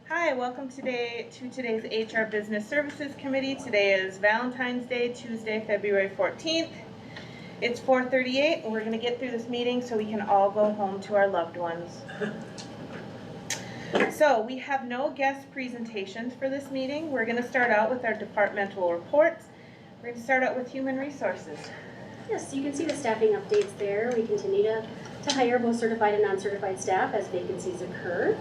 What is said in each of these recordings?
Hi, welcome to today's HR Business Services Committee. Today is Valentine's Day, Tuesday, February 14th. It's 4:38 and we're going to get through this meeting so we can all go home to our loved ones. So we have no guest presentations for this meeting. We're going to start out with our departmental reports. We're going to start out with Human Resources. Yes, you can see the staffing updates there. We continue to hire both certified and non-certified staff as vacancies occur.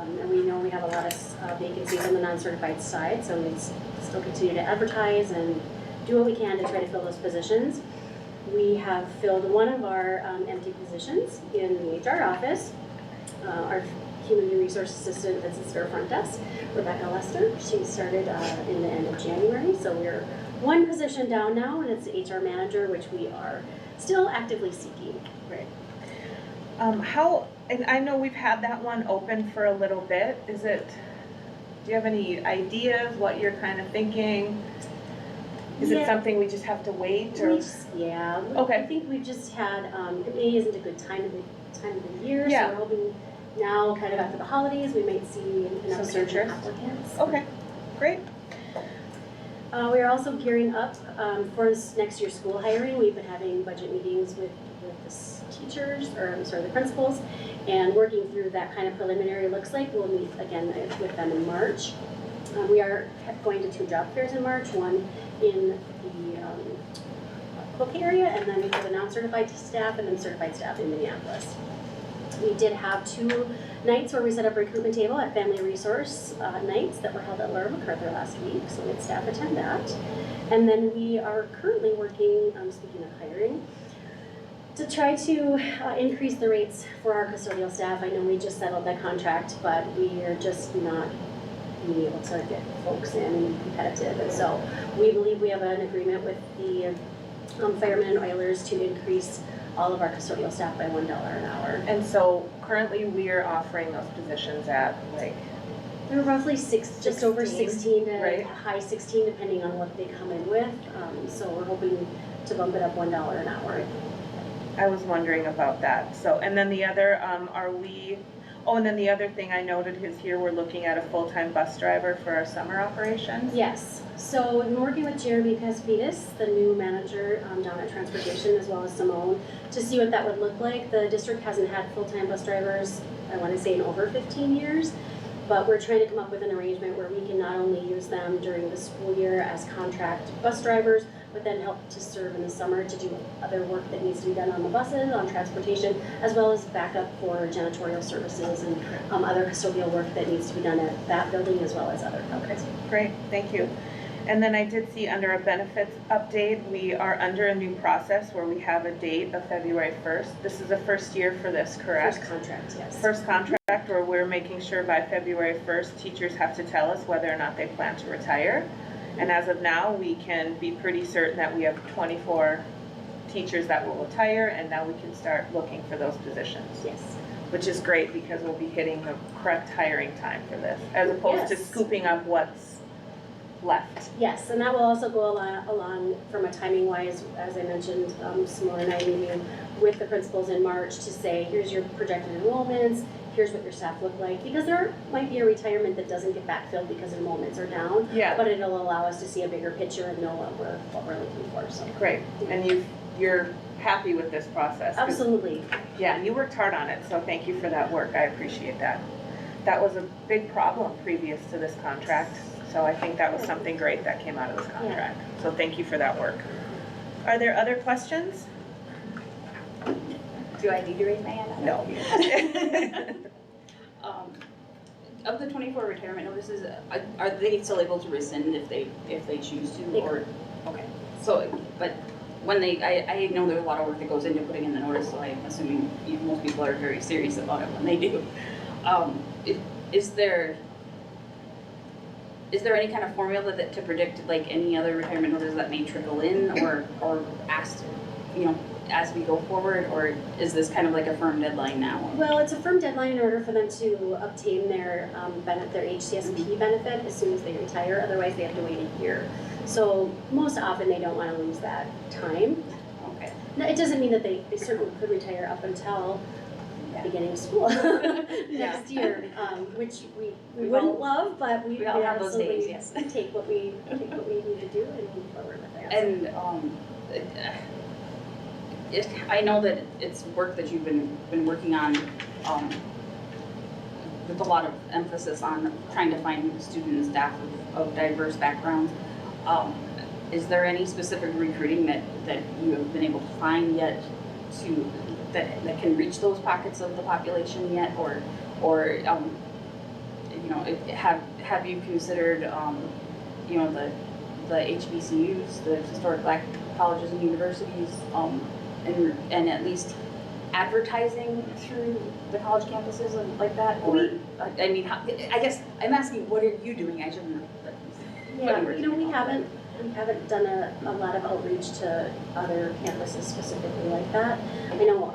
And we know we have a lot of vacancies on the non-certified side, so we still continue to advertise and do what we can to try to fill those positions. We have filled one of our empty positions in the HR office. Our Human Resource Assistant that's at our front desk, Rebecca Lester. She started in the end of January, so we're one position down now, and it's the HR manager, which we are still actively seeking. Right. And I know we've had that one open for a little bit. Do you have any ideas what you're kind of thinking? Is it something we just have to wait? Or? Okay. I think we've just had, May isn't a good time of the year, so we're hoping now kind of after the holidays we might see enough searchers applicants. Okay, great. We are also gearing up for this next year's school hiring. We've been having budget meetings with the principals, and working through that kind of preliminary looks like. We'll meet again with them in March. We are going to 2 job fairs in March, one in the Cook area, and then for the non-certified staff and then certified staff in Minneapolis. We did have 2 nights where we set up a recruitment table at Family Resource nights that were held at Laura MacArthur last week, so we had staff attend that. And then we are currently working, speaking of hiring, to try to increase the rates for our custodial staff. I know we just settled that contract, but we are just not being able to get folks in and be competitive. And so we believe we have an agreement with the firemen and oilers to increase all of our custodial staff by $1 an hour. And so currently we are offering those positions at they're roughly just over 16 to right. High 16, depending on what they come in with. So we're hoping to bump it up $1 an hour. I was wondering about that. So, and then the other, and then the other thing I noted is here we're looking at a full-time bus driver for our summer operations. Yes. So I'm working with Jeremy Caspides, the new manager down at Transportation, as well as Simone, to see what that would look like. The district hasn't had full-time bus drivers, I want to say, in over 15 years. But we're trying to come up with an arrangement where we can not only use them during the school year as contract bus drivers, but then help to serve in the summer to do other work that needs to be done on the buses, on transportation, as well as backup for janitorial services and other custodial work that needs to be done at that building as well as other buildings. Okay, great, thank you. And then I did see under a benefits update, we are under a new process where we have a date of February 1st. This is the first year for this, correct? First contract, yes. First contract where we're making sure by February 1st, teachers have to tell us whether or not they plan to retire. And as of now, we can be pretty certain that we have 24 teachers that will retire, and now we can start looking for those positions. Yes. Which is great because we'll be hitting the correct hiring time for this, as opposed to scooping up what's left. Yes, and that will also go along from a timing wise, as I mentioned, Simone and I meeting with the principals in March to say, here's your projected enrollments, here's what your staff look like, because there might be a retirement that doesn't get backfilled because enrollments are down. Yeah. But it'll allow us to see a bigger picture and know what we're looking for. So great, and you're happy with this process? Absolutely. Yeah, and you worked hard on it, so thank you for that work. I appreciate that. That was a big problem previous to this contract, so I think that was something great that came out of this contract. Yeah. So thank you for that work. Are there other questions? Do I need to raise my hand? No. Of the 24 retirement notices, are they still able to rescind if they choose to? Or okay. So, but when I know there's a lot of work that goes into putting in the notice, so I'm assuming most people are very serious about it when they do. Is there any kind of formula to predict like any other retirement notices that may trickle in or asked, as we go forward, or is this kind of like a firm deadline now? Well, it's a firm deadline in order for them to obtain their their HCSP benefit as soon as they retire. Otherwise, they have to wait a year. So most often, they don't want to lose that time. Okay. Now, it doesn't mean that they certainly could retire up until beginning school next year, which we wouldn't love, but we all have those days, yes. take what we need to do and move forward with it. And I know that it's work that you've been working on with a lot of emphasis on trying to find student and staff of diverse backgrounds. Is there any specific recruiting that you have been able to find yet that can reach those pockets of the population yet, or have you considered the HBCUs, the historic Black colleges and universities, and at least advertising through the college campuses and like that? Or I guess I'm asking, what are you doing? I shouldn't. Yeah, we haven't done a lot of outreach to other campuses specifically like that. I know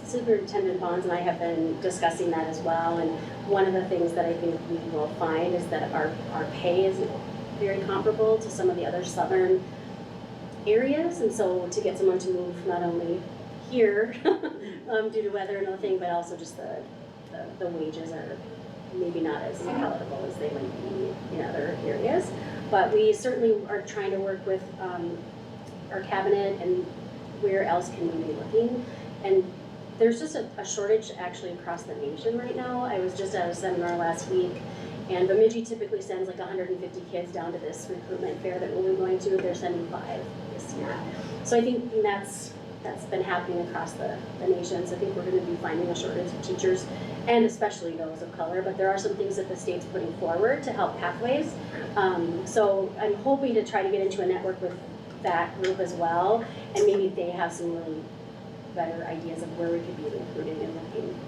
Superintendent Bonds and I have been discussing that as well, and one of the things that I think we will find is that our pay is very comparable to some of the other southern areas, and so to get someone to move not only here due to weather and other thing, but also just the wages are maybe not as palatable as they might be in other areas. But we certainly are trying to work with our cabinet and where else can we be looking. And there's just a shortage actually across the nation right now. I was just at a seminar last week, and Bemidji typically sends like 150 kids down to this recruitment fair that we'll be going to. They're sending 5 this year. So I think that's been happening across the nation. So I think we're going to be finding a shortage of teachers, and especially those of color. But there are some things that the state's putting forward to help pathways. So I'm hoping to try to get into a network with that group as well, and maybe they have some really better ideas of where we could be recruiting and looking.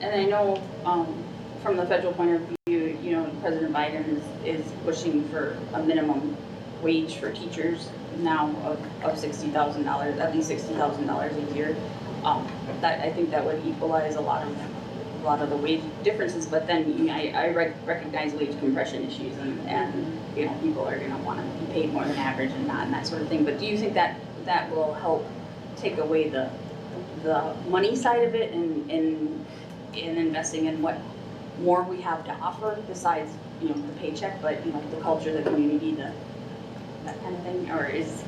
And I know from the federal point of view, President Biden is pushing for a minimum wage for teachers now of $60,000, at least $60,000 a year. That I think that would equalize a lot of the wage differences. But then I recognize wage compression issues, and people are going to want to be paid more than average and that sort of thing. But do you think that will help take away the money side of it and in investing in what more we have to offer besides the paycheck, but the culture, the community, that kind of thing? Or is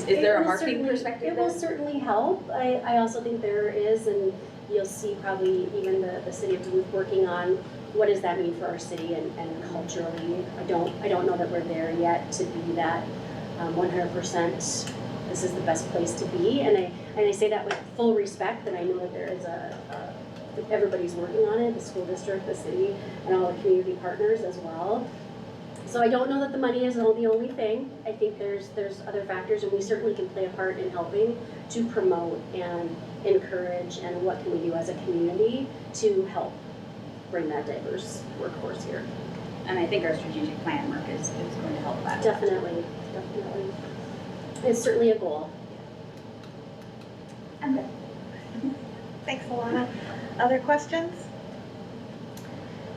there a marketing perspective? It will certainly help. I also think there is, and you'll see probably even the city of Duluth working on what does that mean for our city and culturally. I don't know that we're there yet to be that 100%. This is the best place to be, and I say that with full respect. That I know that there is everybody's working on it, the school district, the city, and all the community partners as well. So I don't know that the money is the only thing. I think there's other factors, and we certainly can play a part in helping to promote and encourage, and what can we do as a community to help bring that diverse workforce here. And I think our strategic plan work is going to help that. Definitely. It's certainly a goal. I'm good. Thanks, Alana. Other questions?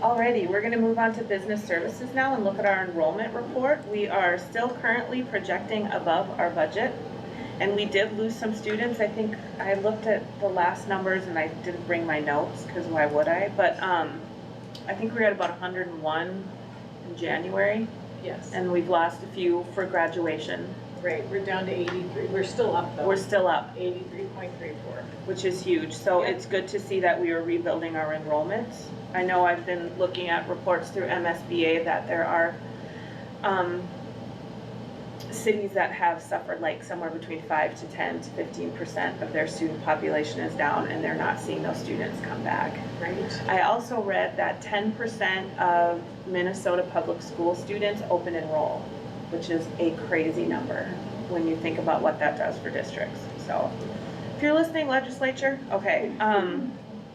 Alrighty, we're going to move on to business services now and look at our enrollment report. We are still currently projecting above our budget, and we did lose some students. I think I looked at the last numbers, and I didn't bring my notes because why would I? But I think we were at about 101 in January. Yes. And we've lost a few for graduation. Right, we're down to 83. We're still up though. We're still up, 83.34. which is huge. So Yep. It's good to see that we are rebuilding our enrollments. I know I've been looking at reports through MSBA that there are cities that have suffered like somewhere between 5 to 10 to 15% of their student population is down, and they're not seeing those students come back. Right. I also read that 10% of Minnesota public school students open enroll, which is a crazy number when you think about what that does for districts. So if you're listening, legislature, okay.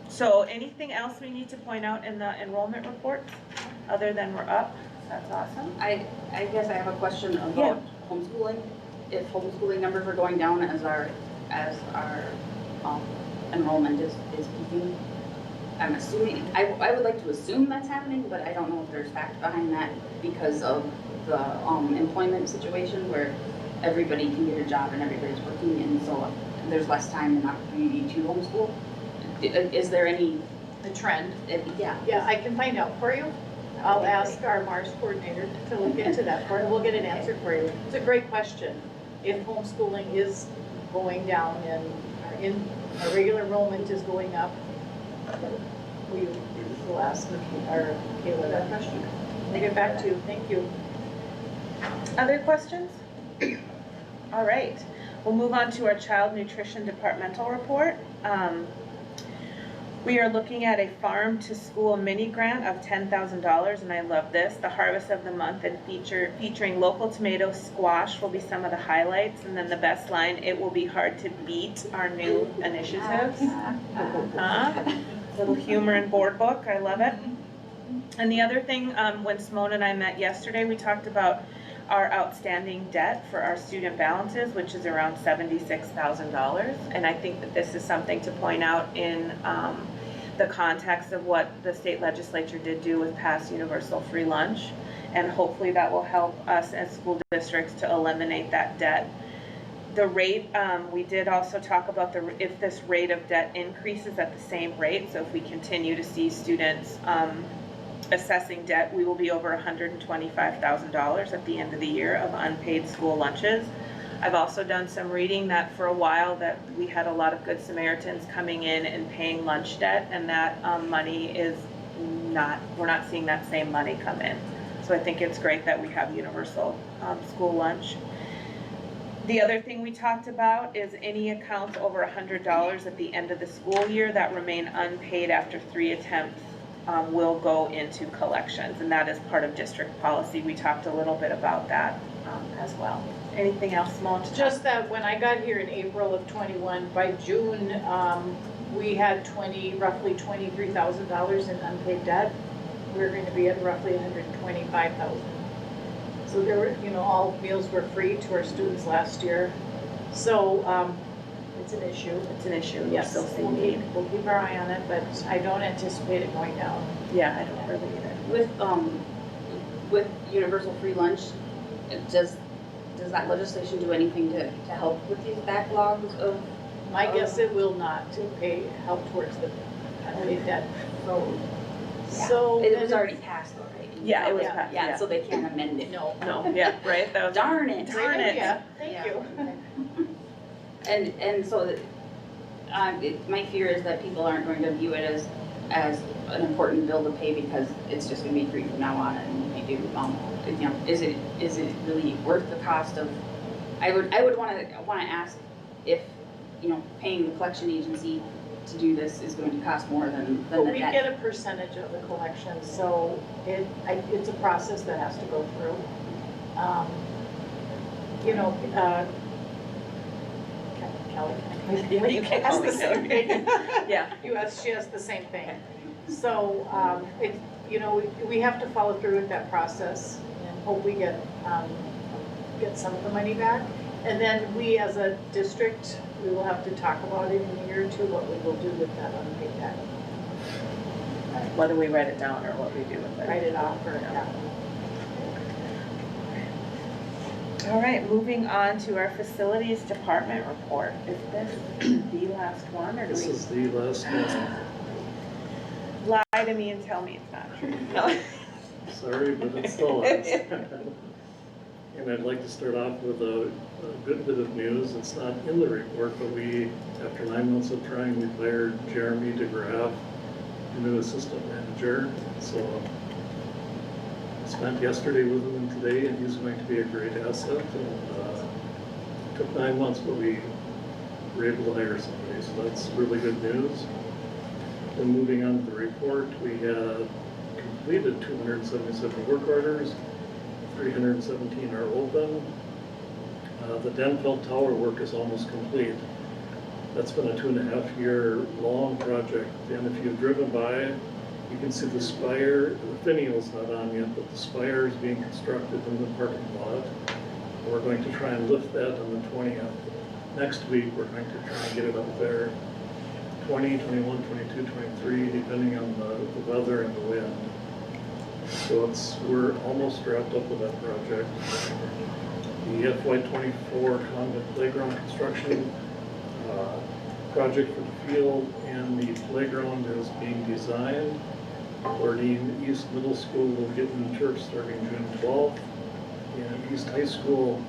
So anything else we need to point out in the enrollment report other than we're up? That's awesome. I guess I have a question about homeschooling. If homeschooling numbers are going down as our enrollment is peaking, I'm assuming, I would like to assume that's happening, but I don't know if there's fact behind that because of the employment situation where everybody can get a job and everybody's working, and so there's less time and opportunity to homeschool. is there any, The trend. yeah. Yeah, I can find out for you. I'll ask our Mars coordinator to look into that for you. We'll get an answer for you. It's a great question. If homeschooling is going down and our regular enrollment is going up, we will ask Kayla that question. We'll get back to you. Thank you. Other questions? All right, we'll move on to our child nutrition departmental report. We are looking at a farm to school mini grant of $10,000, and I love this. The harvest of the month and featuring local tomato squash will be some of the highlights, and then the best line, it will be hard to beat our new initiatives. Little humor and board book, I love it. And the other thing, when Simone and I met yesterday, we talked about our outstanding debt for our student balances, which is around $76,000. And I think that this is something to point out in the context of what the state legislature did do with past universal free lunch. And hopefully that will help us as school districts to eliminate that debt. The rate, we did also talk about if this rate of debt increases at the same rate. So if we continue to see students assessing debt, we will be over $125,000 at the end of the year of unpaid school lunches. I've also done some reading that for a while that we had a lot of Good Samaritans coming in and paying lunch debt, and that money is we're not seeing that same money come in. So I think it's great that we have universal school lunch. The other thing we talked about is any accounts over $100 at the end of the school year that remain unpaid after 3 attempts will go into collections, and that is part of district policy. We talked a little bit about that as well. Anything else, Simone? Just that when I got here in April of '21, by June, we had roughly $23,000 in unpaid debt. We're going to be at roughly $125,000. So there were, all meals were free to our students last year. So it's an issue. It's an issue. Yes, We're still seeing need. we'll keep our eye on it, but I don't anticipate it going down. Yeah, I don't really either. With universal free lunch, does that legislation do anything to help with these backlogs of? My guess it will not help towards the unpaid debt. So It was already passed though, right? Yeah, it was Yeah. passed. Yeah, so they can't amend it. No. No, yeah, right? That was Darn it. Darn it. Yeah, thank Yeah. you. And so my fear is that people aren't going to view it as an important bill to pay because it's just going to be free from now on, and if you do, is it really worth the cost of? I would want to ask if paying the collection agency to do this is going to cost more than But the we debt. get a percentage of the collection, so it's a process that has to go through. Kelly, Yeah, you can call me asked the same Kelly. thing. Yeah. She asked the same thing. So, we have to follow through with that process and hope we get some of the money back. And then we, as a district, we will have to talk about it in a year or two, what we will do with that unpaid debt. Whether we write it down or what we do with it. Write it off or, yeah. All right, moving on to our facilities department report. Is this the last one, or do This we is the last one. lie to me and tell me it's not true? No. Sorry, but it's the last. And I'd like to start off with a good bit of news. It's not in the report, but after 9 months of trying, we hired Jeremy DeGraff, a new assistant manager. So I spent yesterday with him and today, and he's going to be a great asset. And it took 9 months, but we were able to hire somebody, so that's really good news. Then moving on to the report, we had completed 277 work orders, 317 are open. The Denfeld Tower work is almost complete. That's been a 2.5 year long project, and if you've driven by, you can see the spire. The finial's not on yet, but the spire is being constructed in the parking lot. We're going to try and lift that on the 20th. Next week, we're going to try and get it up there 20, 21, 22, 23, depending on the weather and the wind. So we're almost wrapped up with that project. The FY24 convent playground construction, project for the field and the playground is being designed. Ordine East Middle School will get new turf starting June 12th. And East High School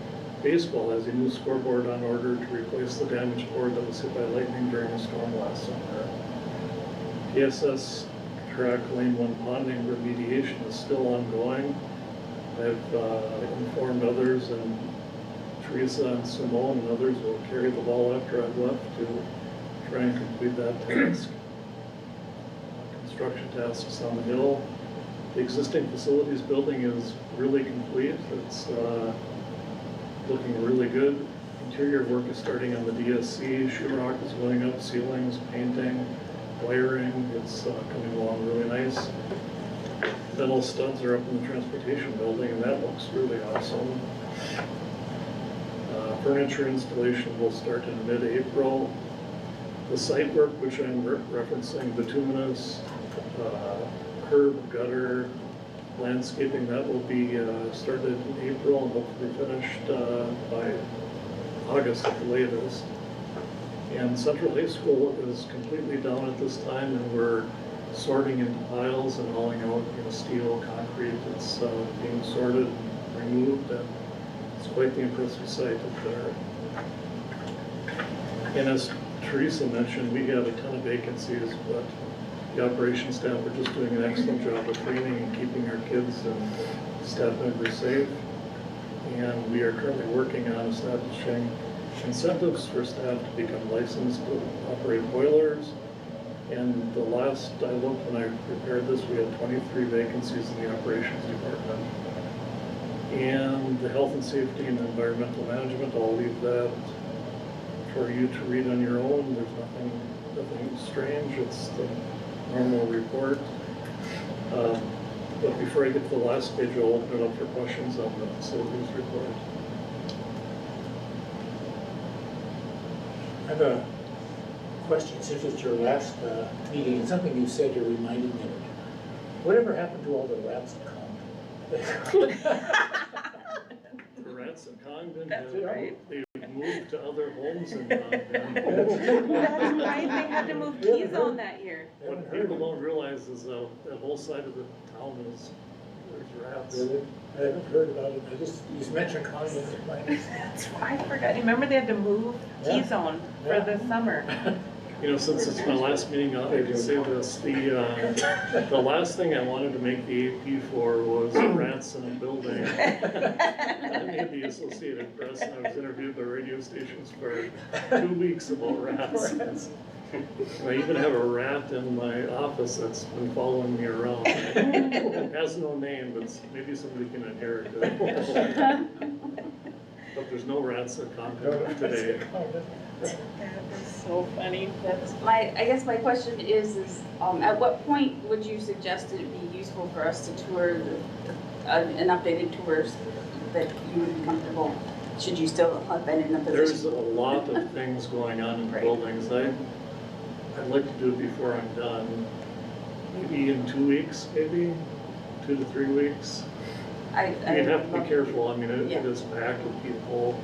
baseball has a new scoreboard on order to replace the damaged board that was hit by lightning during a storm last summer. PSS track lane 1 ponding remediation is still ongoing. I've informed others, and Teresa and Simone and others will carry the ball after I've left to try and complete that task. Construction tasks on the hill. The existing facilities building is really complete. It's looking really good. Interior work is starting on the DSC. Sheetrock is going up, ceilings, painting, wiring. It's coming along really nice. Metal studs are up in the transportation building, and that looks really awesome. Furniture installation will start in mid-April. The site work, which I'm referencing, bituminous, curb, gutter, landscaping, that will be started in April and hopefully finished by August at the latest. And Central High School is completely down at this time, and we're sorting into piles and hauling out steel, concrete. It's being sorted and removed, and it's quite the impressive sight up there. And as Teresa mentioned, we have a ton of vacancies, but the operations staff are just doing an excellent job of training and keeping our kids and staff members safe. And we are currently working on establishing incentives for staff to become licensed to operate boilers. And the last I looked when I prepared this, we had 23 vacancies in the operations department. And the health and safety and environmental management, I'll leave that for you to read on your own. There's nothing strange. It's the normal report. But before I get to the last page, I'll open it up for questions on the facilities report. I have a question, since it's your last meeting, and something you said, you're reminding me of it. Whatever happened to all the rats in Concord? The rats in Congdon That's have right. they've moved to other homes in Congdon. That's right, they had to move T-zone that year. What people don't realize is that whole side of the town there's rats. Really? I haven't heard about it, you mentioned Concord. That's I forgot. Remember they had to move Yeah. T-zone for Yeah. the summer. Since it's my last meeting, I can say this, the last thing I wanted to make the AP for was rats in a building. I made the Associated Press, and I was interviewed by radio stations for 2 weeks about rats. And I even have a rat in my office that's been following me around. It has no name, but maybe somebody can inherit it. But there's no rats in Concord today. That is so funny. I guess my question is at what point would you suggest it be useful for us to tour an updated tours that you would be comfortable? Should you still have been in a There's position? a lot of things going on in the Right. buildings. I'd like to do it before I'm done. Maybe in 2 weeks, maybe 2 to 3 weeks. You'd have to be careful. I mean, it is packed with people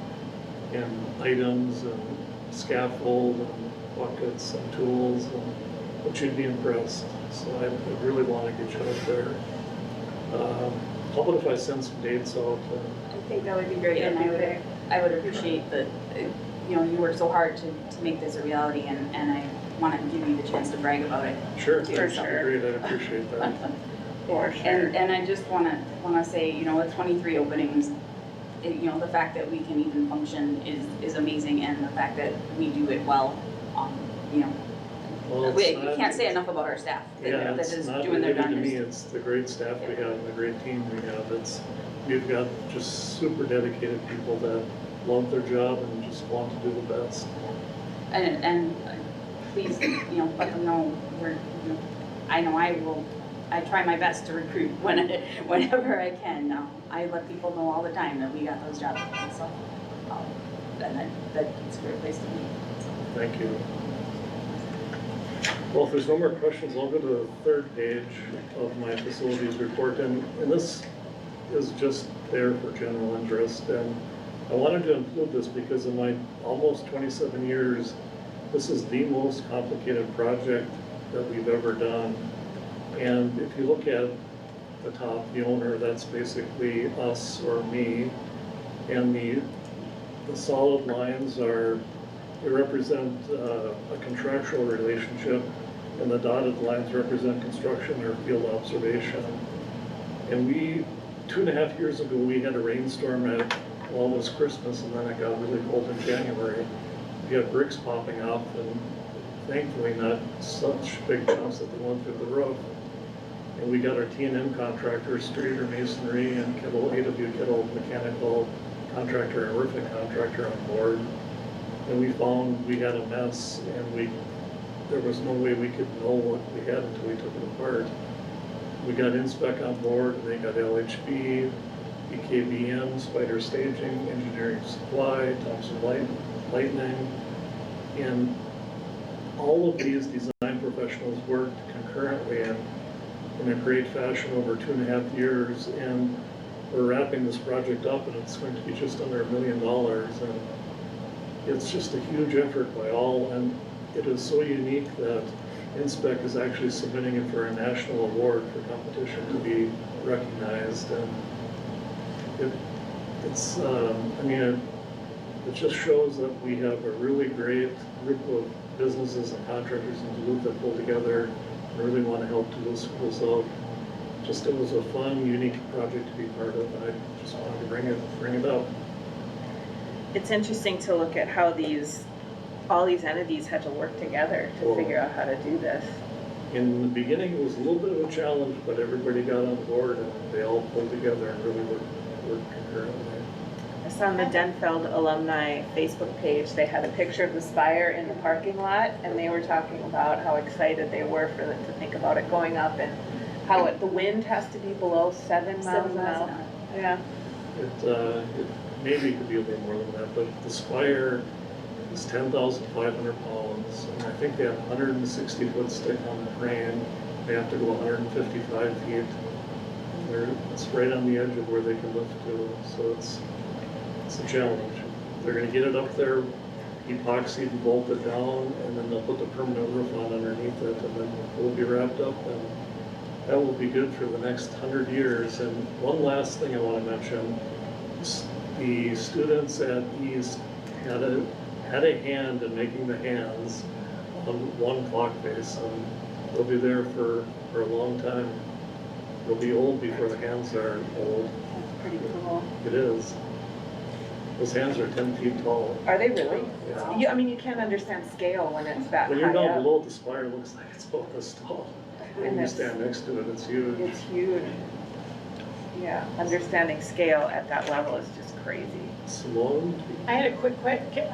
and items and scaffold and buckets and tools, but you'd be impressed. So I really want to get you out there. How about if I send some dates out? I think that would be great, and I would appreciate that, you worked so hard to make this a reality, and I want to give you the chance to brag about it. Sure, For that'd be sure. great. I'd appreciate that. For sure. And I just want to say, with 23 openings, the fact that we can even function is amazing, and the fact that we do it well, Well, we it's not- can't say enough about our staff Yeah, that it's is not doing their related to me, darndest. it's the great staff we have and the great team we have. We've got just super dedicated people that love their job and just want to do the best. And please, let them know I know I try my best to recruit whenever I can. I let people know all the time that we got those jobs, so, and that's a great place to be. So. Thank you. Well, if there's no more questions, I'll go to the third page of my facilities report, and this is just there for general interest. And I wanted to include this because in my almost 27 years This is the most complicated project that we've ever done. And if you look at the top, the owner, that's basically us or me. And the solid lines they represent a contractual relationship, and the dotted lines represent construction or field observation. And 2.5 years ago, we had a rainstorm well, it was Christmas, and then it got really cold in January. We had bricks popping off, and thankfully not such big chunks that they went through the roof. And we got our T&M contractor, Streeter Masonry, and AW Kettle Mechanical contractor and roofing contractor on board. And we found we had a mess, and there was no way we could know what we had until we took it apart. We got Inspec on board, and they got LHB, EKBM, Spider Staging, Engineering Supply, Thompson Lightning, and all of these design professionals worked concurrently and in a great fashion over 2.5 years, and we're wrapping this project up, and it's going to be just under $1 million, and it's just a huge effort by all, and it is so unique that Inspec is actually submitting it for a national award for competition to be recognized, and it just shows that we have a really great group of businesses and contractors in Duluth that pull together and really want to help Duluth schools out. It was a fun, unique project to be part of, and I just wanted to bring it up. It's interesting to look at how all these entities had to work together to figure out how to do this. In the beginning, it was a little bit of a challenge, but everybody got on board and they all pulled together and really worked concurrently. I saw on the Denfeld alumni Facebook page, they had a picture of the spire in the parking lot, and they were talking about how excited they were to think about it going up, and how the wind has to be below 7 miles an hour. Yeah. It maybe could be a little more than that, but the spire is 10,500 pounds, and I think they have 160-foot stick on the crane. They have to go 155 feet. It's right on the edge of where they can lift to, so it's a challenge. They're going to get it up there, epoxy and bolt it down, and then they'll put the permanent roof on underneath it, and then it will be wrapped up, and that will be good for the next 100 years. And one last thing I want to mention, the students at East had a hand in making the hands on one clock face, and they'll be there for a long time. They'll be old before the hands are old. That's pretty cool. It is. Those hands are 10 feet tall. Are they really? Yeah. You can't understand scale when it's that When you're high down up. below, the spire looks like it's about this tall. When you stand next to it, it's huge. It's huge. Yeah, understanding scale at that level is just crazy. Sloan? I had a quick question,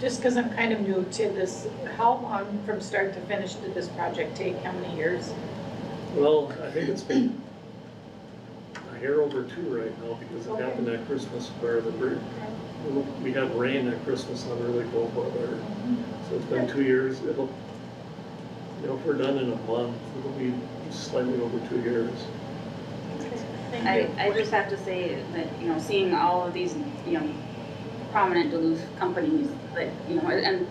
just because I'm kind of new to this. How long from start to finish did this project take? How many years? Well, I think it's been a hair over 2 right now, because it Okay. happened at Christmas where we had rain at Christmas and really cold weather. So it's been 2 years. If we're done in a month, it'll be slightly over 2 years. I just have to say that, seeing all of these, prominent Duluth companies that, and,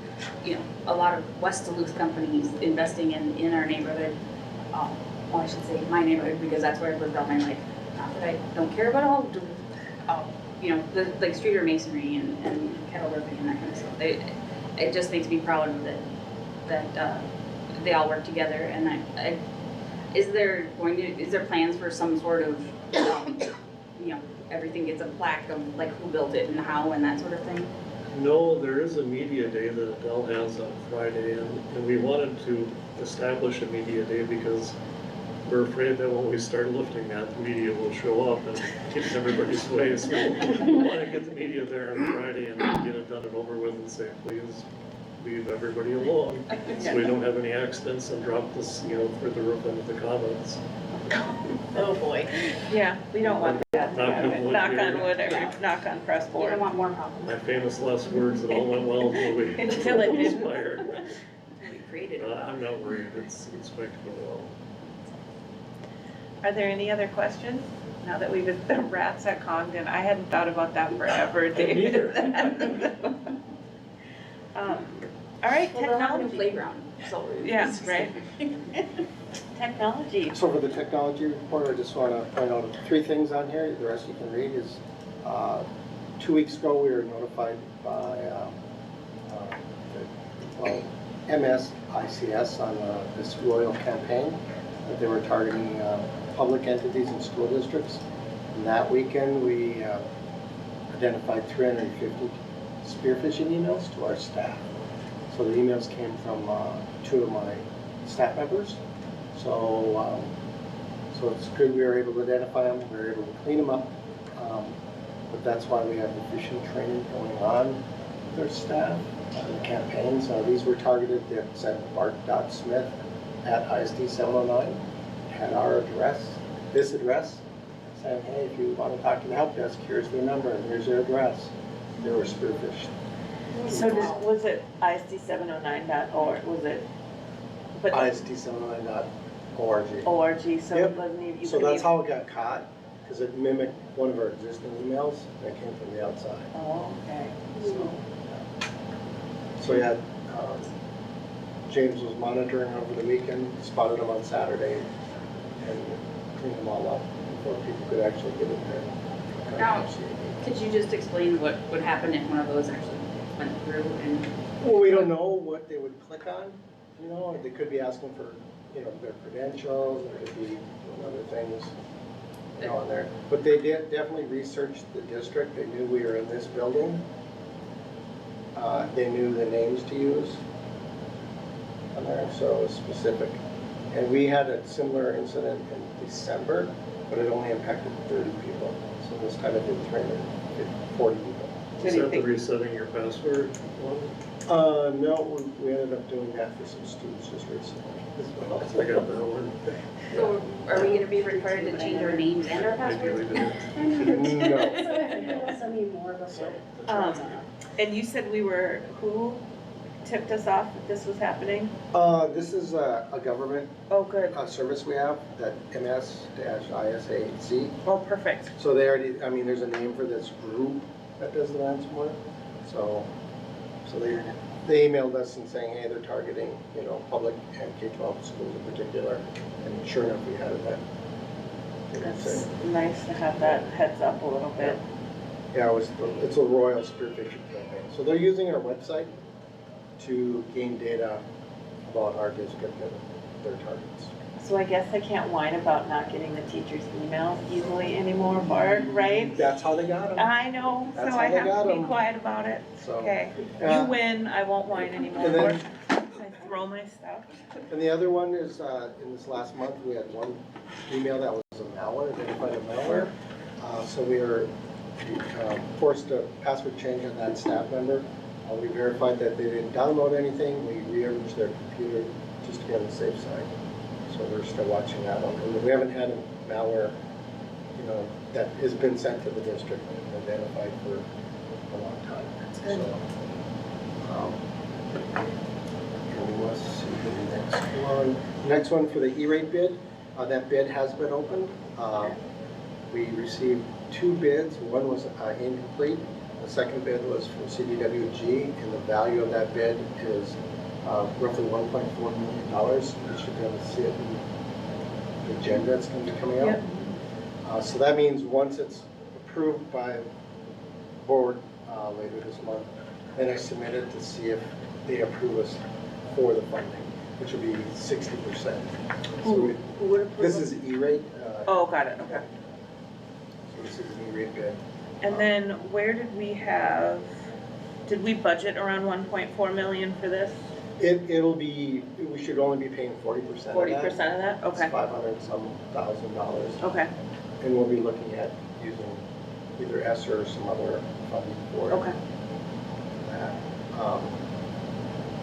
a lot of West Duluth companies investing in our neighborhood, well, I should say my neighborhood, because that's where I've lived all my life. Not that I don't care about all of Duluth, like Streeter Masonry and Kettle Roofing and that kind of stuff. It just makes me proud that they all work together, and is there plans for some sort of, everything gets a plaque of like who built it and how and that sort of thing? No, there is a media day that Adele has on Friday, and we wanted to establish a media day because we're afraid that when we start lifting that, the media will show up and get in everybody's way. So we want to get the media there on Friday and get it done and over with and say, please leave everybody alone, so we don't have any accidents and drop this, for the roof into the comments. Oh, boy. Yeah, we don't want that. Knock on wood Knock here. on wood, knock on press You board. don't want more problems. My famous last words, it all went well until we Until it didn't. expired. We created it. I'm not worried, it's going to go well. Are there any other questions? Now that we've the rats at Congdon, I hadn't thought about that forever, David. neither. All right, Well, they'll have a new technology. playground, so. Yeah, right. Technology. So for the technology report, I just want to point out 3 things on here, the rest you can read is, 2 weeks ago, we were notified by, MSICS on this Royal campaign, that they were targeting public entities and school districts. And that weekend, we identified 350 spear phishing emails to our staff. So the emails came from 2 of my staff members. So, so it's good we were able to identify them, we were able to clean them up. But that's why we have the phishing training going on with our staff, the campaigns. These were targeted that said bart.smith@isd709, had our address, this address, saying, hey, if you want to talk to the help desk, here's their number and here's their address. They were spear phished. So was it ISD709.org, was it? But ISD709.org. ORG, so Yep. it wasn't even, you So couldn't that's even. how it got caught, because it mimicked one of our existing emails that came from the outside. Oh, okay. So yeah, James was monitoring over the weekend, spotted them on Saturday, and cleaned them all up before people could actually get in there. Now, could you just explain what would happen if one of those actually went through and? Well, we don't know what they would click on, you know, they could be asking for, you know, their credentials, there could be other things, you know, on there. But they did definitely research the district, they knew we were in this building. They knew the names to use on there, so it was specific. And we had a similar incident in December, but it only impacted 30 people. So this time it did 340 people. So Is do you that the think- resetting your password one? No, we ended up doing that for some students just recently as well. I got that one. So are we gonna be required to change our names and our Maybe we passwords? did. No. So if you will send me more before. And you said who tipped us off that this was happening? This is a government Oh, good. service we have, that MS-ISAC. Oh, perfect. So they already, I mean, there's a name for this group that does the ransomware. So they emailed us and saying, hey, they're targeting, you know, public and K-12 schools in particular. And sure enough, we had it that. That's nice to have that heads up a little bit. Yeah, it's a royal spear phishing campaign. So they're using our website to gain data about our district and their targets. So I guess I can't whine about not getting the teachers' emails easily anymore, Bart, right? That's how they got them. I know, so That's I how they have got to be 'em. quiet about it. So, Okay, you uh, win, I won't whine anymore. and then- I throw my stuff. And the other one is, in this last month, we had one email that was a malware, identified a malware. So we were forced a password change on that staff member. We verified that they didn't download anything. We rearranged their computer just to be on the safe side. So we're still watching that one. And we haven't had a malware, you know, that has been sent to the district and identified for a long time. That's good. So, and let's see the next one. Next one for the E-rate bid. That bid has been opened. We received 2 bids. One was incomplete. The second bid was from CDWG, and the value of that bid is roughly $1.4 million. You should be able to see it in the agenda that's going to be coming out. Yep. So that means once it's approved by the board later this month, then I submit it to see if they approve us for the funding, which will be 60%. So Who would approve? this is E-rate. Oh, got it, okay. So this is an E-rate bid. And then where did we budget around 1.4 million for this? It'll be, we should only be paying 40% of that. 40% of that? It's Okay, $500-some thousand. okay, And we'll be looking at using either ESSER or some other funding for okay. that.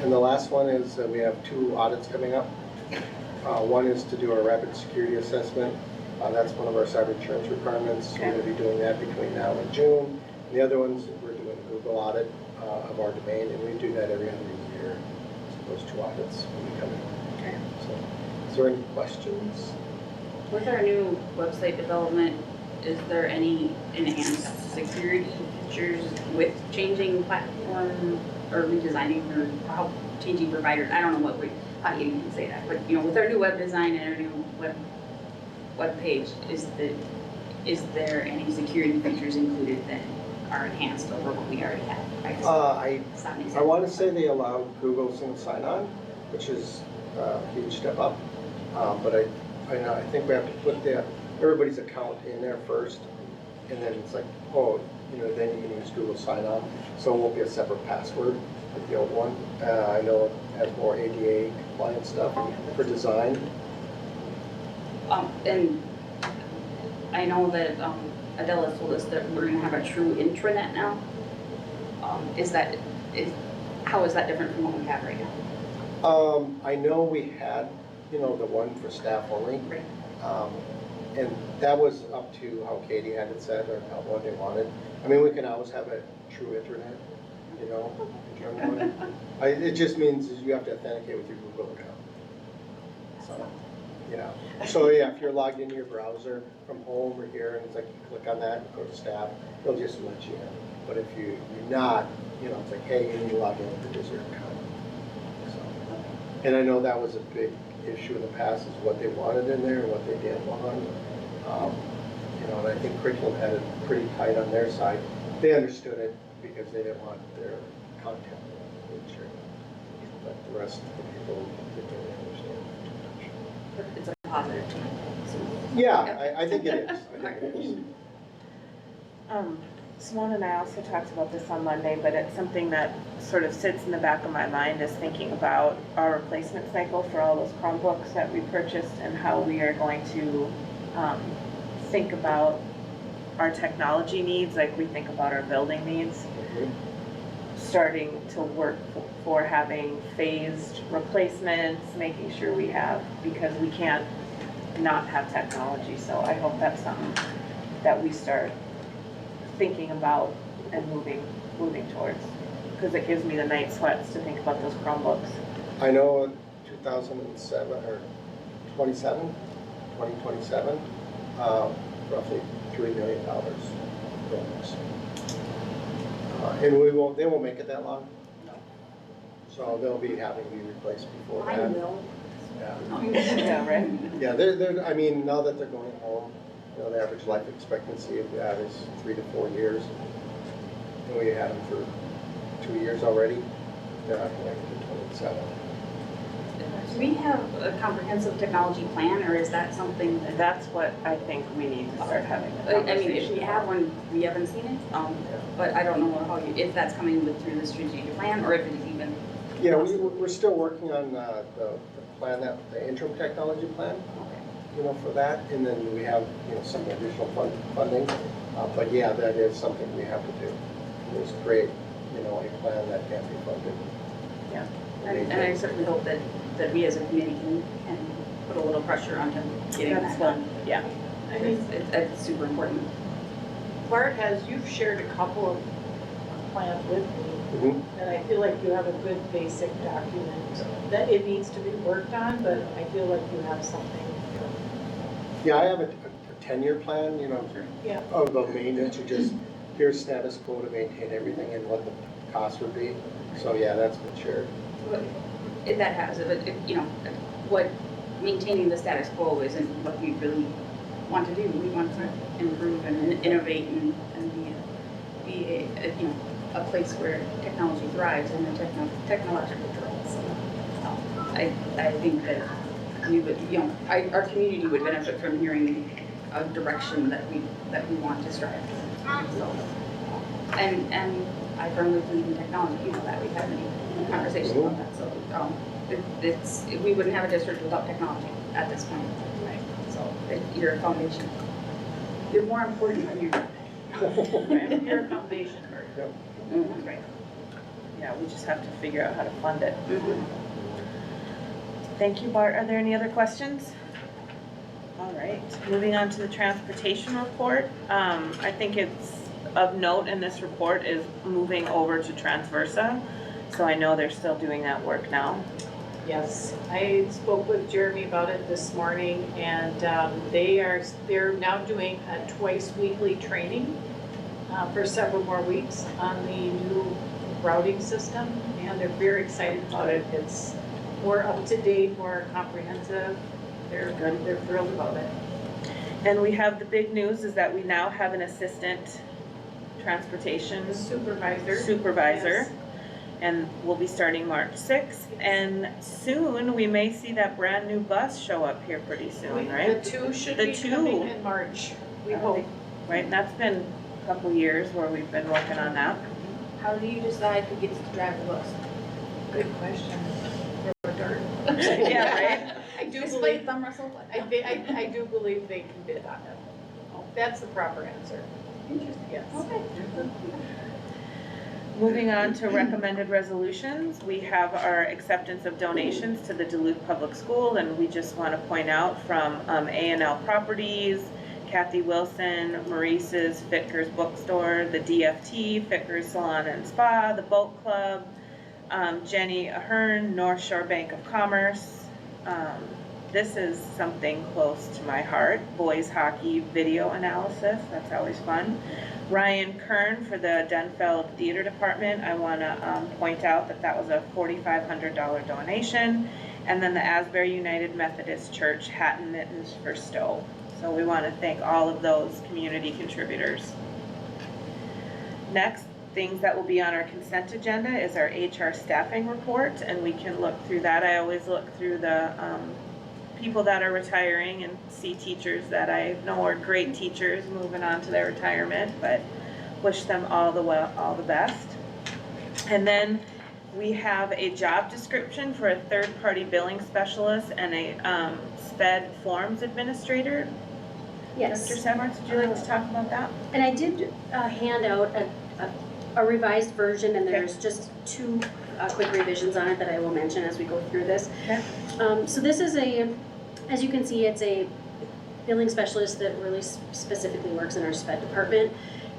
And the last one is we have 2 audits coming up. One is to do a rapid security assessment. That's one of our cyber insurance requirements. Okay. We're going to be doing that between now and June. And the other ones, we're doing a Google audit of our domain, and we do that every other year. So those 2 audits will be coming. Okay. So, is there any questions? With our new website development, is there any enhanced security features with changing platform or redesigning, or how changing providers, I don't know how you can say that, but, you know, with our new web design and our new web page, is there any security features included that are enhanced over what we already have? I guess it's not an I example. want to say they allow Google single sign-on, which is a huge step up. But I think we have to put everybody's account in there first, and then it's like, oh, you know, then you can use Google sign-on, so it won't be a separate password like the old one. I know it has more ADA compliant stuff for design. And I know that Adela told us that we're gonna have a true intranet now. How is that different from what we have right now? I know we had, you know, the one for staff only. Right. And that was up to how Katie had it set or what they wanted. I mean, we can always have a true internet, you know. It just means is you have to authenticate with your Google account. So, you know. So yeah, if you're logged into your browser from home or here, and it's like you click on that, go to staff, it'll just let you in. But if you're not, you know, it's like, hey, you need to log in with your account. So, and I know that was a big issue in the past is what they wanted in there and what they didn't want. You know, and I think curriculum had it pretty tight on their side. They understood it because they didn't want their content shared. But the rest of the people didn't really understand too much. But it's a positive change. Yeah, I think it is. I think it is. Simone and I also talked about this on Monday, but it's something that sort of sits in the back of my mind is thinking about our replacement cycle for all those Chromebooks that we purchased and how we are going to think about our technology needs like we think about our building needs. Starting to work for having phased replacements, making sure we have, because we can't not have technology. So I hope that's something that we start thinking about and moving towards, because it gives me the night sweats to think about those Chromebooks. I know 2007 or 2027, roughly $3 million bonus. And they won't make it that long. No. So they'll be having to be replaced before I that. will. Yeah. Yeah, right? Yeah, they're, I mean, now that they're going home, you know, the average life expectancy of that is 3 to 4 years. And we had them for 2 years already. They're not connected to 27. Do we have a comprehensive technology plan, or is that something that? That's what I think we need to start having a I mean, conversation if we about. have one, we haven't seen it, but I don't know if that's coming through the strategic plan, or if it's even. Yeah, we're still working on the plan, the interim technology plan, you know, for that. And then we have, you know, some additional funding. But yeah, that is something we have to do. Is create, you know, a plan that can be funded. Yeah. And I certainly hope that we as a committee can put a little pressure on him getting That's that done. Yeah. I mean, It's super important. Bart you've shared a couple of plans with me, and I feel like you have a good basic document that it needs to be worked on, but I feel like you have something. Yeah, I have a 10-year plan, you know, Yeah. of the maintenance, or just here's status quo to maintain everything and what the cost would be. So yeah, that's been shared. If that has, you know, what maintaining the status quo isn't what we really want to do. We want to improve and innovate and be a you know, a place where technology thrives and the technological thrives. So, I think that we would, you know, our community would benefit from hearing a direction that we want to strive for. So, and I firmly believe in technology. You know that we've had many conversations about that. So we wouldn't have a district without technology at this point. Right. So you're a foundation. You're more important than You're a foundation. Yep. Mm-hmm. Right. Yeah, we just have to figure out how to fund it. Mm-hmm. Thank you, Bart. Are there any other questions? All right, moving on to the transportation report. I think it's of note in this report is moving over to Transversa. So I know they're still doing that work now. Yes, I spoke with Jeremy about it this morning, and they're now doing a twice weekly training for several more weeks on the new routing system, and they're very excited about it. It's more up-to-date, more comprehensive. They're good, they're thrilled about it. And we have the big news is that we now have an assistant transportation supervisor. Yes. And we'll be starting March 6th. And soon, we may see that brand new bus show up here pretty soon, right? The two should The be two. coming in March, we hope. Right, and that's been a couple years where we've been working on that. How do you decide who gets to drive the bus? Good question. Throw a dart. Yeah, right? I do Just play believe, thumb wrestle? What? I do believe they can bid on it. That's the proper answer, Interesting. yes. Okay. Moving on to recommended resolutions, we have our acceptance of donations to the Duluth Public School, and we just want to point out from A&L Properties, Kathy Wilson, Maurice's Fitker's Bookstore, the DFT, Fitker's Salon and Spa, the Boat Club, Jenny Ahern, North Shore Bank of Commerce. This is something close to my heart, boys hockey video analysis, that's always fun. Ryan Kern for the Denfeld Theater Department, I want to point out that that was a $4,500 donation. And then the Asbury United Methodist Church hat and mittens for Stowe. So we want to thank all of those community contributors. Next, things that will be on our consent agenda is our HR staffing report, and we can look through that. I always look through the people that are retiring and see teachers that I know are great teachers moving on to their retirement, but wish them all the best. And then we have a job description for a third-party billing specialist and a SPED forms administrator. Yes. Dr. Severance, would you like to talk about that? And I did hand out a revised version, and there's just two quick revisions on it that I will mention as we go through this. Okay. So this is as you can see, it's a billing specialist that really specifically works in our SPED department.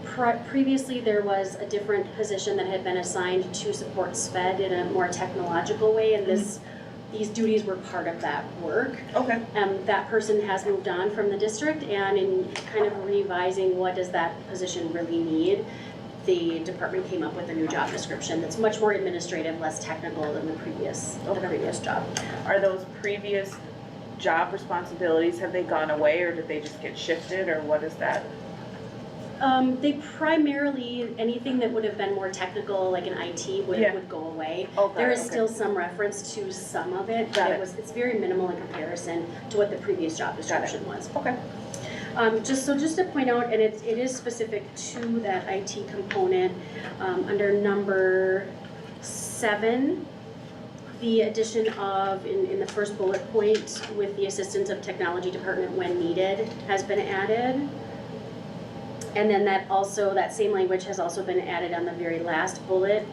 Previously, there was a different position that had been assigned to support SPED in a more technological way, and these duties were part of that work. Okay. That person has moved on from the district, and in kind of revising what does that position really need, the department came up with a new job description that's much more administrative, less technical than the previous job. Are those previous job responsibilities, have they gone away, or did they just get shifted, or what is that? They primarily, anything that would have been more technical, like an IT, would go away. Oh, There is still some reference to some of it, but it's very minimal in comparison to what the previous job description was. Okay. Just to point out, and it is specific to that IT component, under number 7, the addition of, in the first bullet point, with the assistance of technology department when needed, has been added. And then that same language has also been added on the very last bullet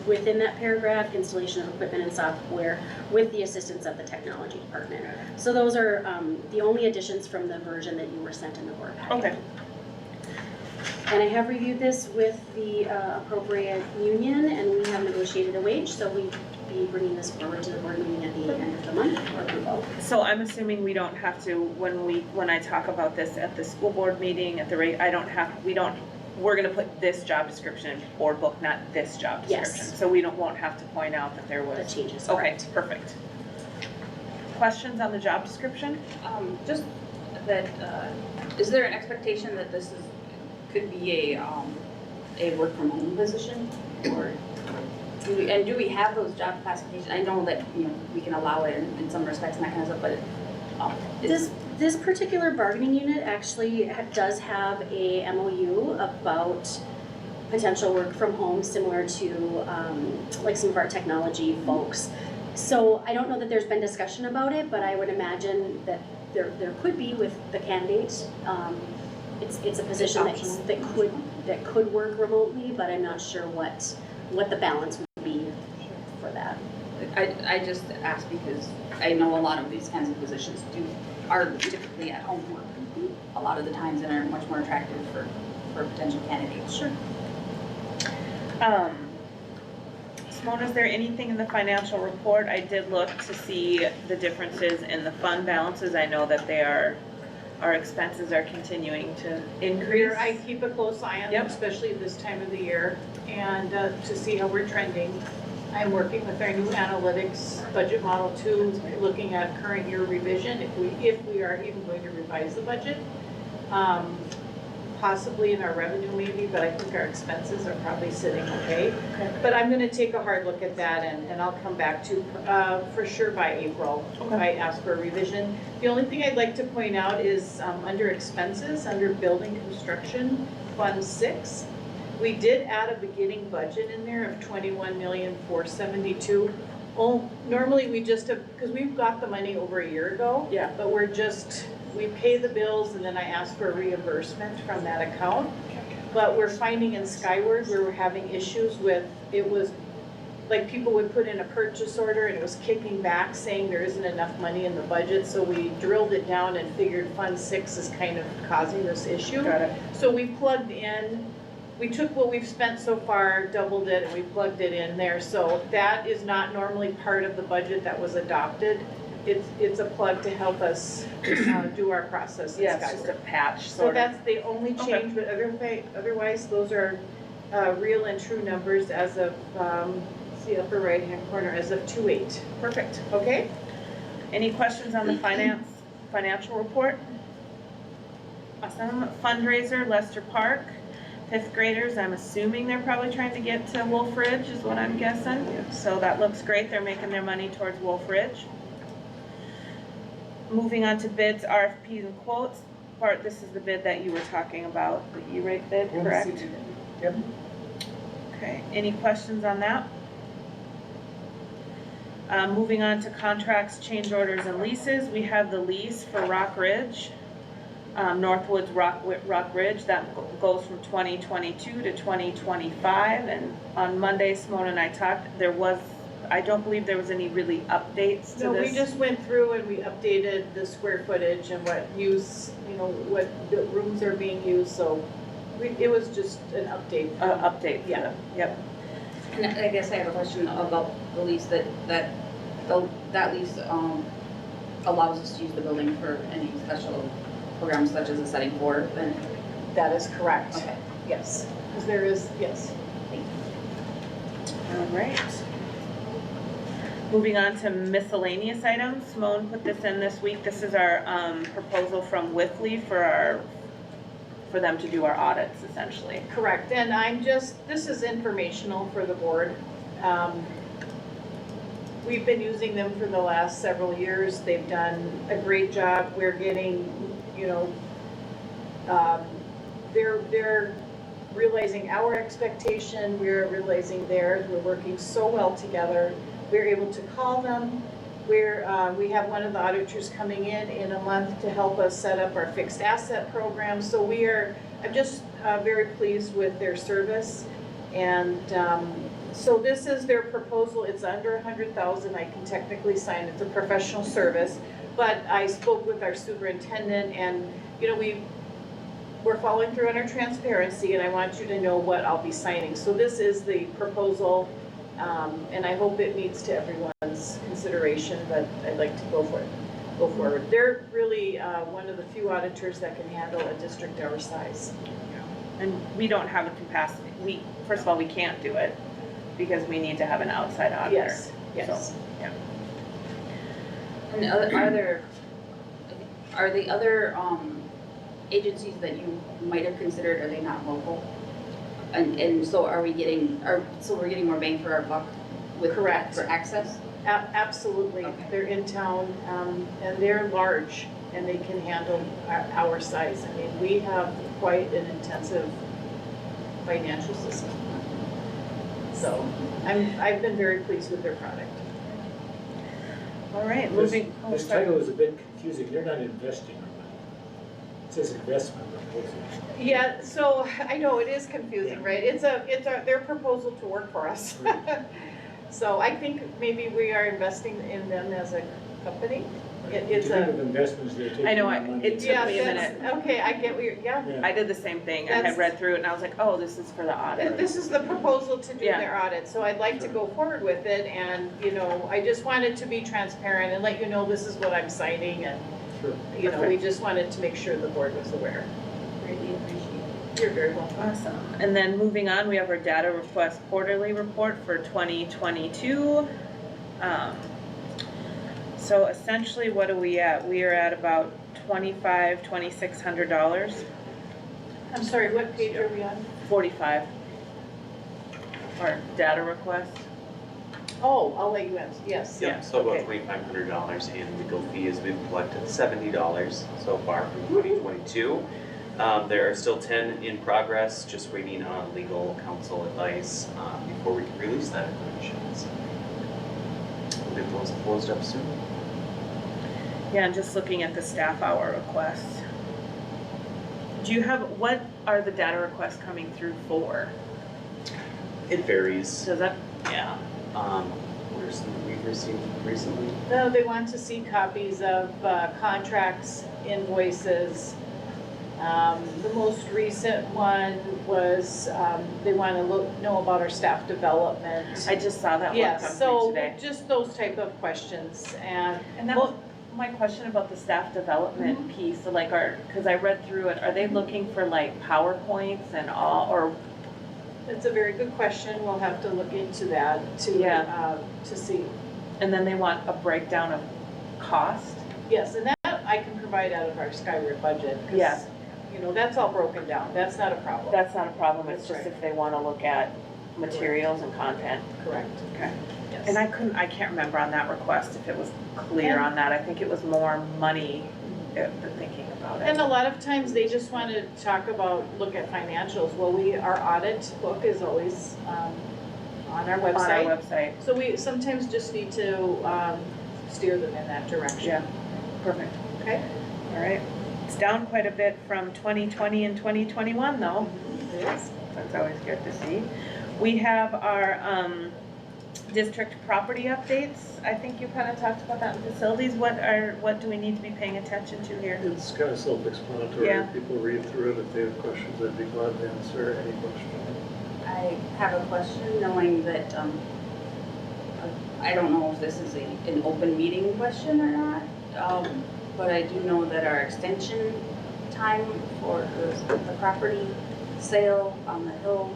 within that paragraph, installation of equipment and software with the assistance of the technology department. So those are the only additions from the version that you were sent in the board packet. Okay. And I have reviewed this with the appropriate union, and we have negotiated a wage, so we'll be bringing this forward to the board meeting at the end of the month for approval. So I'm assuming we don't have to, when I talk about this at the school board meeting, at the rate, we're gonna put this job description in board book, not this job description. Yes. So we won't have to point out that there was. The changes, Okay, correct. perfect. Questions on the job description? Just that, is there an expectation that this could be a work from home position, or do we have those job classifications? I know that, we can allow it in some respects and that kind of stuff, but This particular bargaining unit actually does have a MOU about potential work from home, similar to like some of our technology folks. So I don't know that there's been discussion about it, but I would imagine that there could be with the candidates. It's a position that could work remotely, but I'm not sure what the balance would be for that. I just ask because I know a lot of these kinds of positions are typically at home work a lot of the times and are much more attractive for potential candidates. Sure. Simone, is there anything in the financial report? I did look to see the differences in the fund balances. I know that they are our expenses are continuing to increase. I keep a close eye on them, Yep. especially this time of the year, and to see how we're trending. I'm working with our new analytics budget model too, looking at current year revision, if we are even going to revise the budget. Possibly in our revenue maybe, but I think our expenses are probably sitting okay. But I'm gonna take a hard look at that and I'll come back to, for sure by April, if I ask for a revision. The only thing I'd like to point out is, under expenses, under building construction, Fund 6, we did add a beginning budget in there of $21,472,000. Oh, normally we just have, because we've got the money over a year ago. Yeah. But we pay the bills and then I ask for reimbursement from that account. But we're finding in Skyward where we're having issues with, it was, like people would put in a purchase order and it was kicking back saying there isn't enough money in the budget. So we drilled it down and figured Fund 6 is kind of causing this issue. Got it. So we plugged in, we took what we've spent so far, doubled it, and we plugged it in there. So that is not normally part of the budget that was adopted. It's a plug to help us do our process in Yeah, it's just a Skyward. patch, So sort of. that's the only Okay. change, but otherwise, those are real and true numbers as of, it's the upper right-hand corner, as of 2/8. Perfect. Okay? Any questions on the financial report? Awesome. Fundraiser, Lester Park. 5th graders, I'm assuming they're probably trying to get to Wolf Ridge is what I'm guessing. So that looks great. They're making their money towards Wolf Ridge. Moving on to bids, RFPs and quotes. Bart, this is the bid that you were talking about, the E-rate bid, correct? Yep. Okay, any questions on that? Moving on to contracts, change orders, and leases. We have the lease for Rock Ridge, Northwoods Rock Ridge. That goes from 2022 to 2025. And on Monday, Simone and I talked, I don't believe there was any really updates to No, we this. just went through and we updated the square footage and what use, what the rooms are being used, so it was just an update. Update, Yeah. Yep. And I guess I have a question about the lease that lease allows us to use the building for any special programs such as a setting for then. That is correct. Okay. Yes, because there is, yes. All right. Moving on to miscellaneous items, Simone put this in this week. This is our proposal from Withley for them to do our audits, essentially. Correct, and this is informational for the board. We've been using them for the last several years. They've done a great job. We're getting, they're realizing our expectation, we're realizing theirs. We're working so well together. We're able to call them. We have one of the auditors coming in a month to help us set up our fixed asset program. So I'm just very pleased with their service. And so this is their proposal. It's under 100,000. I can technically sign. It's a professional service. But I spoke with our superintendent and, we're following through on our transparency and I want you to know what I'll be signing. So this is the proposal. And I hope it meets to everyone's consideration, but I'd like to go forward. They're really one of the few auditors that can handle a district our size. And we don't have a capacity, first of all, we can't do it because we need to have an outside auditor. Yes, yes. So, yeah. And are the other agencies that you might have considered, are they not local? And so we're getting more bang for our buck with Correct. for access? Absolutely. Okay. They're in town and they're large and they can handle our size. I mean, we have quite an intensive financial system. So I've been very pleased with their product. All right, This moving. this title is a bit confusing, they're not investing our money. It says investment proposal. Yeah, so I know it is confusing, right? It's their proposal to work for us. So I think maybe we are investing in them as a company. It's You think of investments, they're taking I know, our money. it took Yeah, me a that's, okay, I get what you're, yeah. I did the same thing. I That's- had read through it and I was like, oh, this is for the audit. This is the proposal to do Yeah. their audit, so I'd like to go forward with it and, I just wanted to be transparent and let you know this is what I'm signing and Sure. You know, we just wanted to make sure the board was aware. Greatly appreciate You're very welcome. Awesome. And then moving on, we have our data request quarterly report for 2022. So essentially, what are we at? We are at about $2,600. I'm sorry, what page are we on? 45. Our data request. Oh, I'll let you answer, yes. Yeah, Yep, so about okay. $2,500 in legal fees. We've collected $70 so far from 2022. There are still 10 in progress, just waiting on legal counsel advice before we can release that information. So we'll get those closed up soon. Yeah, and just looking at the staff hour requests. Do you have, what are the data requests coming through for? It varies. Does that, yeah. What are some that we've received recently? No, they want to see copies of contracts, invoices. The most recent one was, they want to know about our staff development. I just saw that one come Yes, through so today. just those type of questions, and And that was my question about the staff development piece, so like because I read through it, are they looking for like PowerPoints and all, or? it's a very good question. We'll have to look into that to see. And then they want a breakdown of cost? Yes, and that I can provide out of our Skyward budget. 'Cause, Yeah. you know, that's all broken down. That's not a problem. That's not a problem, it's That's just right. if they want to look at materials and content. Correct. Okay. Yes. And I can't remember on that request if it was clear on that. I think it was more money, the thinking about And it. a lot of times they just want to talk about, look at financials. Well, our audit book is always on our On our website. website. So we sometimes just need to steer them in that direction. Yeah, perfect. Okay? All right. It's down quite a bit from 2020 and 2021 though. It is. That's always good to see. We have our district property updates. I think you kind of talked about that in facilities. What do we need to be paying attention to here? It's kind of self-explanatory. Yeah. People read through it. If they have questions, I'd be glad to answer any question. I have a question, knowing that, I don't know if this is an open meeting question or not, but I do know that our extension time for the property sale on the hill,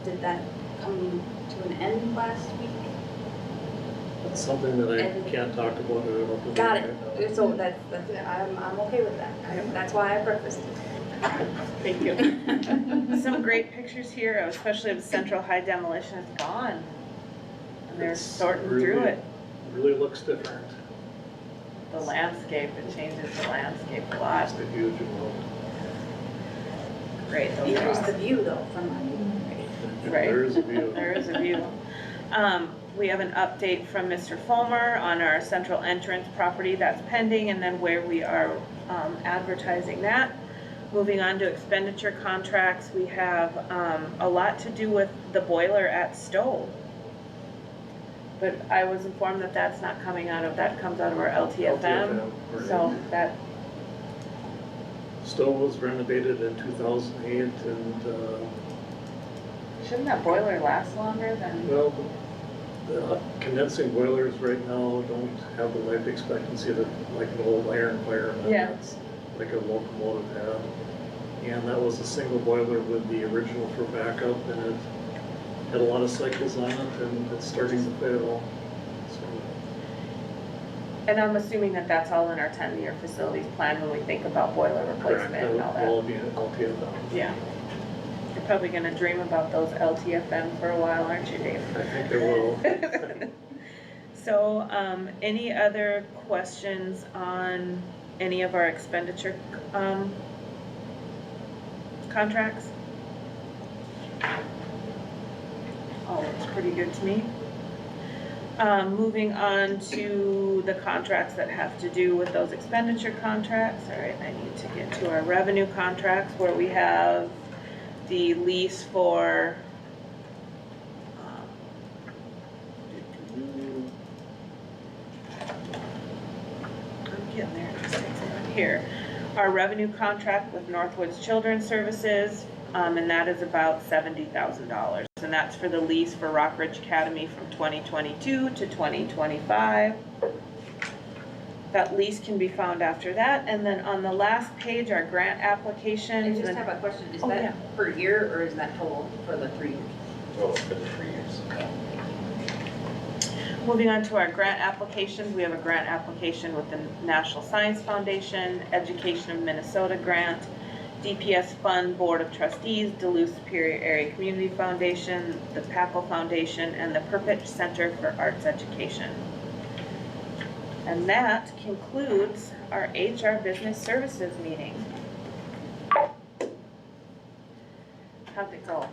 did that come to an end last week? That's something that I And- can't talk about at an open Got meeting right it, now. so I'm okay with that, that's why I prefaced it. Thank you. Some great pictures here, especially of Central High demolition. It's gone. And they're It's sorting through really- it. Really looks different. The landscape, it changes the landscape a lot. It's a huge amount. Great. those are Here's awesome. the view though from my, Right. There is a view. There is a view. We have an update from Mr. Fulmer on our central entrance property that's pending and then where we are advertising that. Moving on to expenditure contracts, we have a lot to do with the boiler at Stowe. But I was informed that that's not coming out of, that comes out of our LTFM. right. So that, Stove was renovated in 2008 and, shouldn't that boiler last longer than? well, the condensing boilers right now don't have the life expectancy that like an old iron fireman. Yeah. That's like a locomotive had. And that was a single boiler with the original for backup and it had a lot of cycles on it and it's starting to fail. So And I'm assuming that that's all in our 10-year facilities plan when we think about boiler replacement and all That will that. be an LTFM. Yeah. You're probably gonna dream about those LTFM for a while, aren't you, Dave? I think it will. So, any other questions on any of our expenditure, contracts? Oh, looks pretty good to me. Moving on to the contracts that have to do with those expenditure contracts. All right, I need to get to our revenue contracts where we have the lease for, I'm getting there, it just takes a minute here. Our revenue contract with Northwoods Children's Services, and that is about $70,000. And that's for the lease for Rockridge Academy from 2022 to 2025. That lease can be found after that, and then on the last page, our grant application. I just have a question, is Oh, yeah. that per year or is that total for the 3 years? Oh, for the 3 years. Moving on to our grant applications, we have a grant application with the National Science Foundation, Education of Minnesota grant, DPS Fund Board of Trustees, Duluth Superior Area Community Foundation, the PACL Foundation, and the Perpich Center for Arts Education. And that concludes our HR Business Services meeting. How'd it go?